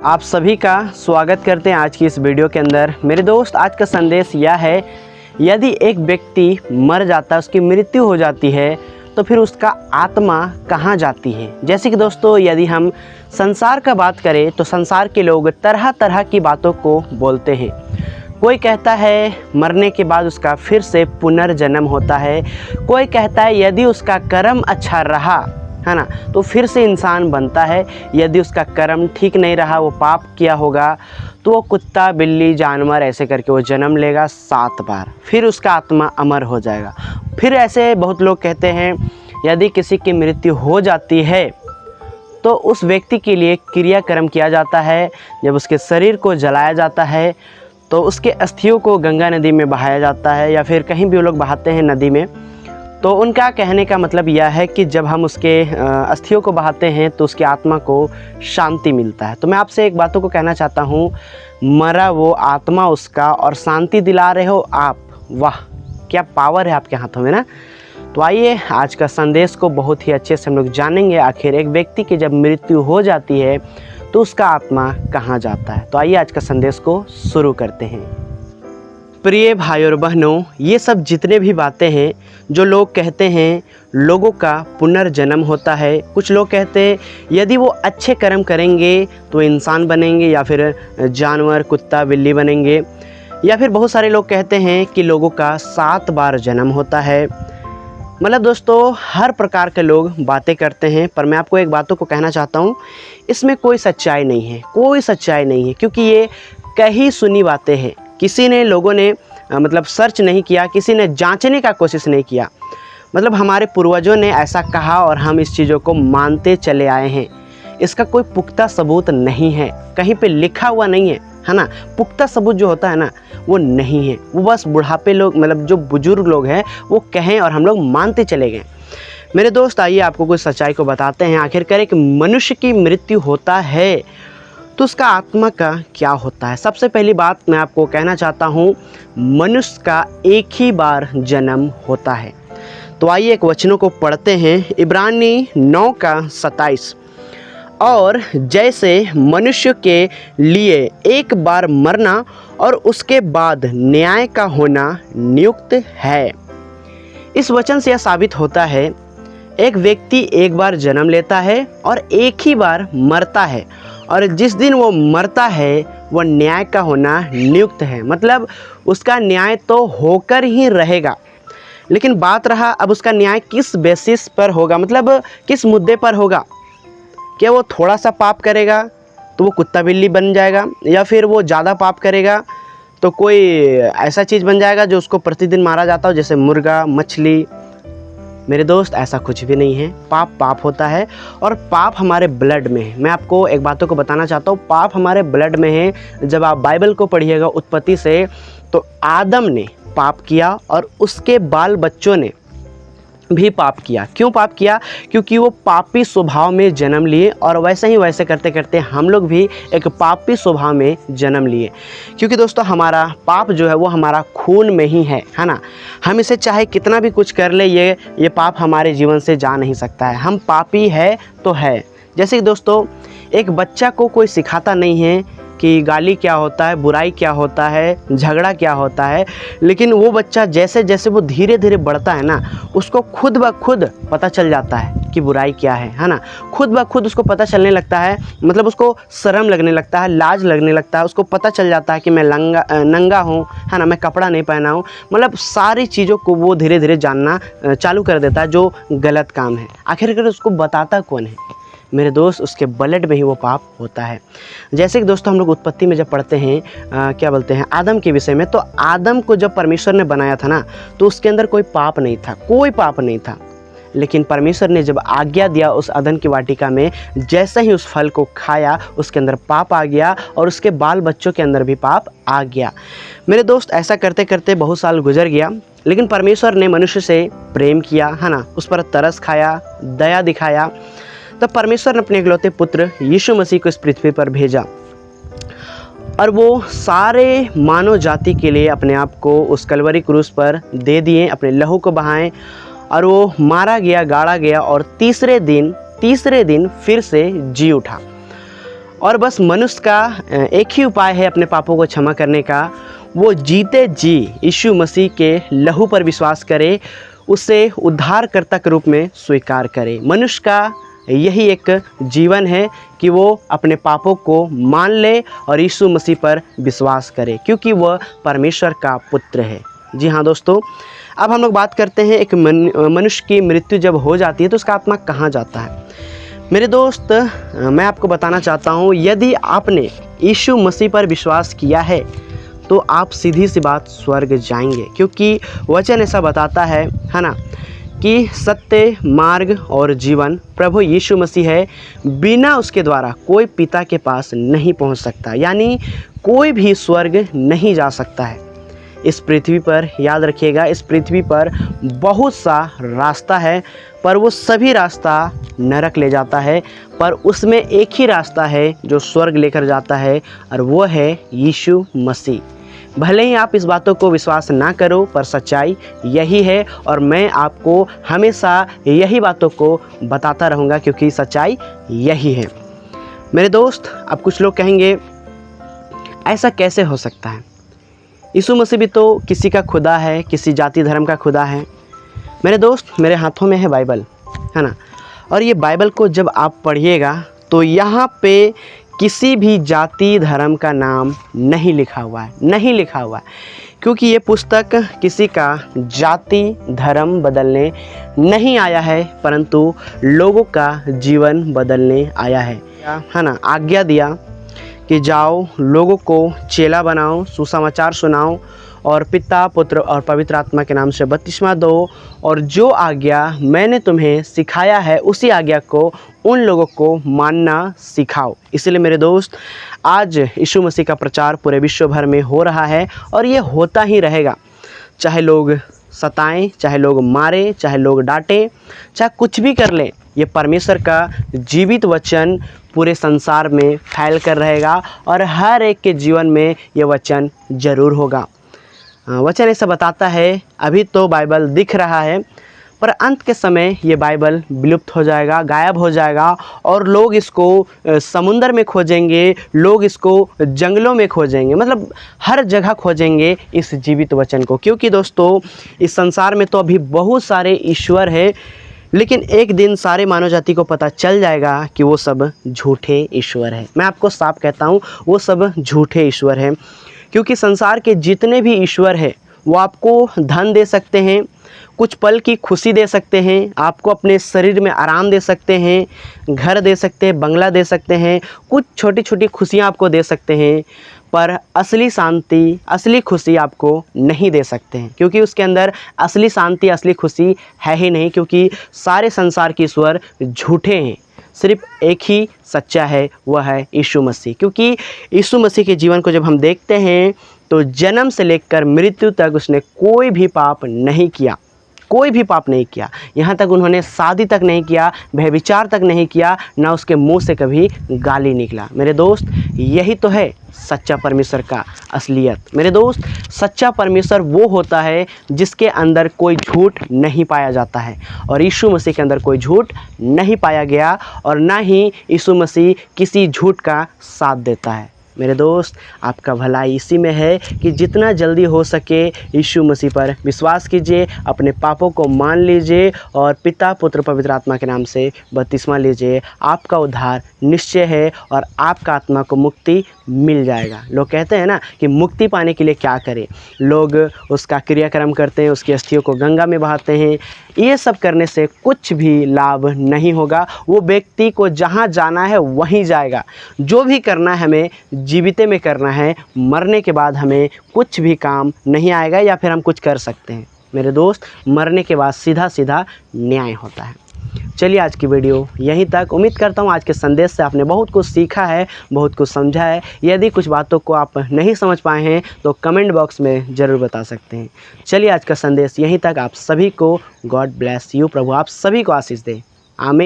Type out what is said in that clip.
आप सभी का स्वागत करते हैं आज की इस वीडियो के अंदर। मेरे दोस्त, आज का संदेश यह है, यदि एक व्यक्ति मर जाता है, उसकी मृत्यु हो जाती है, तो फिर उसका आत्मा कहाँ जाती है। जैसे कि दोस्तों, यदि हम संसार का बात करें तो संसार के लोग तरह तरह की बातों को बोलते हैं। कोई कहता है मरने के बाद उसका फिर से पुनर्जन्म होता है। कोई कहता है यदि उसका कर्म अच्छा रहा है ना तो फिर से इंसान बनता है। यदि उसका कर्म ठीक नहीं रहा, वो पाप किया होगा, तो वो कुत्ता, बिल्ली, जानवर ऐसे करके वो जन्म लेगा 7 बार, फिर उसका आत्मा अमर हो जाएगा। फिर ऐसे बहुत लोग कहते हैं यदि किसी की मृत्यु हो जाती है तो उस व्यक्ति के लिए क्रियाकर्म किया जाता है। जब उसके शरीर को जलाया जाता है तो उसके अस्थियों को गंगा नदी में बहाया जाता है, या फिर कहीं भी वो लोग बहाते हैं नदी में। तो उनका कहने का मतलब यह है कि जब हम उसके अस्थियों को बहाते हैं तो उसकी आत्मा को शांति मिलता है। तो मैं आपसे एक बातों को कहना चाहता हूँ, मरा वो आत्मा उसका और शांति दिला रहे हो आप। वाह, क्या पावर है आपके हाथों में ना। तो आइए आज का संदेश को बहुत ही अच्छे से हम लोग जानेंगे। आखिर एक व्यक्ति की जब मृत्यु हो जाती है तो उसका आत्मा कहाँ जाता है। तो आइए आज का संदेश को शुरू करते हैं। प्रिय भाई और बहनों, ये सब जितने भी बातें हैं जो लोग कहते हैं लोगों का पुनर्जन्म होता है। कुछ लोग कहते हैं यदि वो अच्छे कर्म करेंगे तो इंसान बनेंगे, या फिर जानवर, कुत्ता, बिल्ली बनेंगे। या फिर बहुत सारे लोग कहते हैं कि लोगों का 7 बार जन्म होता है। मतलब दोस्तों, हर प्रकार के लोग बातें करते हैं, पर मैं आपको एक बातों को कहना चाहता हूँ, इसमें कोई सच्चाई नहीं है, कोई सच्चाई नहीं है, क्योंकि ये कहीं सुनी बातें हैं। किसी ने, लोगों ने मतलब सर्च नहीं किया, किसी ने जांचने का कोशिश नहीं किया। मतलब हमारे पूर्वजों ने ऐसा कहा और हम इस चीज़ों को मानते चले आए हैं। इसका कोई पुख्ता सबूत नहीं है, कहीं पे लिखा हुआ नहीं है ना। पुख्ता सबूत जो होता है ना, वो नहीं है। वो बस बुढ़ापे लोग, मतलब जो बुजुर्ग लोग हैं, वो कहें और हम लोग मानते चले गए। मेरे दोस्त, आइए आपको कुछ सच्चाई को बताते हैं। आखिरकार एक मनुष्य की मृत्यु होता है तो उसका आत्मा का क्या होता है। सबसे पहली बात मैं आपको कहना चाहता हूँ, मनुष्य का एक ही बार जन्म होता है। तो आइए एक वचनों को पढ़ते हैं, इब्रानी 9:27। और जैसे मनुष्य के लिए एक बार मरना और उसके बाद न्याय का होना नियुक्त है। इस वचन से यह साबित होता है, एक व्यक्ति एक बार जन्म लेता है और एक ही बार मरता है, और जिस दिन वो मरता है वो न्याय का होना नियुक्त है। मतलब उसका न्याय तो होकर ही रहेगा। लेकिन बात रहा अब उसका न्याय किस बेसिस पर होगा, मतलब किस मुद्दे पर होगा। क्या वो थोड़ा सा पाप करेगा तो वो कुत्ता बिल्ली बन जाएगा, या फिर वो ज़्यादा पाप करेगा तो कोई ऐसा चीज़ बन जाएगा जो उसको प्रतिदिन मारा जाता हो, जैसे मुर्गा, मछली। मेरे दोस्त, ऐसा कुछ भी नहीं है। पाप पाप होता है और पाप हमारे ब्लड में है। मैं आपको एक बातों को बताना चाहता हूँ, पाप हमारे ब्लड में है। जब आप बाइबल को पढ़िएगा उत्पत्ति से, तो आदम ने पाप किया और उसके बाल बच्चों ने भी पाप किया। क्यों पाप किया? क्योंकि वो पापी स्वभाव में जन्म लिए, और वैसे ही वैसे करते करते हम लोग भी एक पापी स्वभाव में जन्म लिए। क्योंकि दोस्तों, हमारा पाप जो है वो हमारा खून में ही है ना। हम इसे चाहे कितना भी कुछ कर ले, ये पाप हमारे जीवन से जा नहीं सकता है। हम पापी है तो है। जैसे कि दोस्तों, एक बच्चा को कोई सिखाता नहीं है कि गाली क्या होता है, बुराई क्या होता है, झगड़ा क्या होता है। लेकिन वो बच्चा जैसे जैसे वो धीरे धीरे बढ़ता है ना, उसको खुद ब खुद पता चल जाता है कि बुराई क्या है ना। खुद ब खुद उसको पता चलने लगता है, मतलब उसको शर्म लगने लगता है, लाज लगने लगता है। उसको पता चल जाता है कि मैं नंगा हूँ, है ना, मैं कपड़ा नहीं पहना हूँ। मतलब सारी चीज़ों को वो धीरे धीरे जानना चालू कर देता है जो गलत काम है। आखिरकार उसको बताता कौन है? मेरे दोस्त, उसके ब्लड में ही वो पाप होता है। जैसे कि दोस्तों, हम लोग उत्पत्ति में जब पढ़ते हैं क्या बोलते हैं, आदम के विषय में, तो आदम को जब परमेश्वर ने बनाया था ना, तो उसके अंदर कोई पाप नहीं था, कोई पाप नहीं था। लेकिन परमेश्वर ने जब आज्ञा दिया उस अदन की वाटिका में, जैसे ही उस फल को खाया, उसके अंदर पाप आ गया और उसके बाल बच्चों के अंदर भी पाप आ गया। मेरे दोस्त, ऐसा करते करते बहुत साल गुजर गया, लेकिन परमेश्वर ने मनुष्य से प्रेम किया, है ना, उस पर तरस खाया, दया दिखाया। तब परमेश्वर ने अपने इकलौते पुत्र यीशु मसीह को इस पृथ्वी पर भेजा, और वो सारे मानव जाति के लिए अपने आप को उस कलवरी क्रूस पर दे दिए, अपने लहू को बहाएं, और वो मारा गया, गाड़ा गया, और तीसरे दिन फिर से जी उठा। और बस मनुष्य का एक ही उपाय है अपने पापों को क्षमा करने का, वो जीते जी यीशु मसीह के लहू पर विश्वास करे, उसे उद्धारकर्ता के रूप में स्वीकार करे। मनुष्य का यही एक जीवन है कि वो अपने पापों को मान ले और यीशु मसीह पर विश्वास करे, क्योंकि वह परमेश्वर का पुत्र है। जी हाँ दोस्तों, अब हम लोग बात करते हैं एक मनुष्य की मृत्यु जब हो जाती है तो उसका आत्मा कहाँ जाता है। मेरे दोस्त, मैं आपको बताना चाहता हूँ, यदि आपने यीशु मसीह पर विश्वास किया है तो आप सीधी सी बात स्वर्ग जाएंगे, क्योंकि वचन ऐसा बताता है ना, कि सत्य, मार्ग और जीवन प्रभु यीशु मसीह है। बिना उसके द्वारा कोई पिता के पास नहीं पहुंच सकता, यानी कोई भी स्वर्ग नहीं जा सकता है। इस पृथ्वी पर, याद रखिएगा, इस पृथ्वी पर बहुत सा रास्ता है, पर वो सभी रास्ता नरक ले जाता है, पर उसमें एक ही रास्ता है जो स्वर्ग लेकर जाता है, और वो है यीशु मसीह। भले ही आप इस बातों को विश्वास ना करो, पर सच्चाई यही है, और मैं आपको हमेशा यही बातों को बताता रहूँगा, क्योंकि सच्चाई यही है। मेरे दोस्त, अब कुछ लोग कहेंगे ऐसा कैसे हो सकता है, यीशु मसीह भी तो किसी का खुदा है, किसी जाति धर्म का खुदा है। मेरे दोस्त, मेरे हाथों में है बाइबल, है ना, और ये बाइबल को जब आप पढ़िएगा तो यहाँ पे किसी भी जाति धर्म का नाम नहीं लिखा हुआ है, नहीं लिखा हुआ है, क्योंकि ये पुस्तक किसी का जाति धर्म बदलने नहीं आया है, परंतु लोगों का जीवन बदलने आया है ना। आज्ञा दिया कि जाओ, लोगों को चेला बनाओ, सुसमाचार सुनाओ, और पिता, पुत्र और पवित्र आत्मा के नाम से बपतिस्मा दो, और जो आज्ञा मैंने तुम्हें सिखाया है उसी आज्ञा को उन लोगों को मानना सिखाओ। इसलिए मेरे दोस्त, आज यीशु मसीह का प्रचार पूरे विश्व भर में हो रहा है, और ये होता ही रहेगा। चाहे लोग सताएं, चाहे लोग मारें, चाहे लोग डांटें, चाहे कुछ भी कर लें, ये परमेश्वर का जीवित वचन पूरे संसार में फैल कर रहेगा, और हर एक के जीवन में ये वचन ज़रूर होगा। वचन ऐसा बताता है, अभी तो बाइबल दिख रहा है, पर अंत के समय ये बाइबल विलुप्त हो जाएगा, गायब हो जाएगा, और लोग इसको समुंदर में खोजेंगे, लोग इसको जंगलों में खोजेंगे, मतलब हर जगह खोजेंगे इस जीवित वचन को। क्योंकि दोस्तों, इस संसार में तो अभी बहुत सारे ईश्वर है, लेकिन एक दिन सारे मानव जाति को पता चल जाएगा कि वो सब झूठे ईश्वर हैं। मैं आपको साफ कहता हूँ, वो सब झूठे ईश्वर हैं, क्योंकि संसार के जितने भी ईश्वर हैं वो आपको धन दे सकते हैं, कुछ पल की खुशी दे सकते हैं, आपको अपने शरीर में आराम दे सकते हैं, घर दे सकते हैं, बंगला दे सकते हैं, कुछ छोटी छोटी खुशियाँ आपको दे सकते हैं, पर असली शांति, असली खुशी आपको नहीं दे सकते हैं, क्योंकि उसके अंदर असली शांति, असली खुशी है ही नहीं, क्योंकि सारे संसार के ईश्वर झूठे हैं। सिर्फ एक ही सच्चा है, वह है यीशु मसीह। क्योंकि यीशु मसीह के जीवन को जब हम देखते हैं तो जन्म से लेकर मृत्यु तक उसने कोई भी पाप नहीं किया, कोई भी पाप नहीं किया। यहाँ तक उन्होंने शादी तक नहीं किया, व्यभिचार तक नहीं किया, ना उसके मुंह से कभी गाली निकला। मेरे दोस्त, यही तो है सच्चा परमेश्वर का असलियत। मेरे दोस्त, सच्चा परमेश्वर वो होता है जिसके अंदर कोई झूठ नहीं पाया जाता है, और यीशु मसीह के अंदर कोई झूठ नहीं पाया गया, और ना ही यीशु मसीह किसी झूठ का साथ देता है। मेरे दोस्त, आपका भलाई इसी में है कि जितना जल्दी हो सके यीशु मसीह पर विश्वास कीजिए, अपने पापों को मान लीजिए, और पिता, पुत्र, पवित्र आत्मा के नाम से बपतिस्मा लीजिए। आपका उद्धार निश्चय है, और आपका आत्मा को मुक्ति मिल जाएगा। लोग कहते हैं ना कि मुक्ति पाने के लिए क्या करें, लोग उसका क्रियाक्रम करते हैं, उसकी अस्थियों को गंगा में बहाते हैं। ये सब करने से कुछ भी लाभ नहीं होगा। वो व्यक्ति को जहाँ जाना है वहीं जाएगा। जो भी करना है हमें जीविते में करना है, मरने के बाद हमें कुछ भी काम नहीं आएगा, या फिर हम कुछ कर सकते हैं। मेरे दोस्त, मरने के बाद सीधा सीधा न्याय होता है। चलिए, आज की वीडियो यहीं तक। उम्मीद करता हूँ आज के संदेश से आपने बहुत कुछ सीखा है, बहुत कुछ समझा है। यदि कुछ बातों को आप नहीं समझ पाए हैं तो कमेंट बॉक्स में ज़रूर बता सकते हैं। चलिए, आज का संदेश यहीं तक। आप सभी को गॉड ब्लेस यू, प्रभु आप सभी को आशीष दे। आमीन।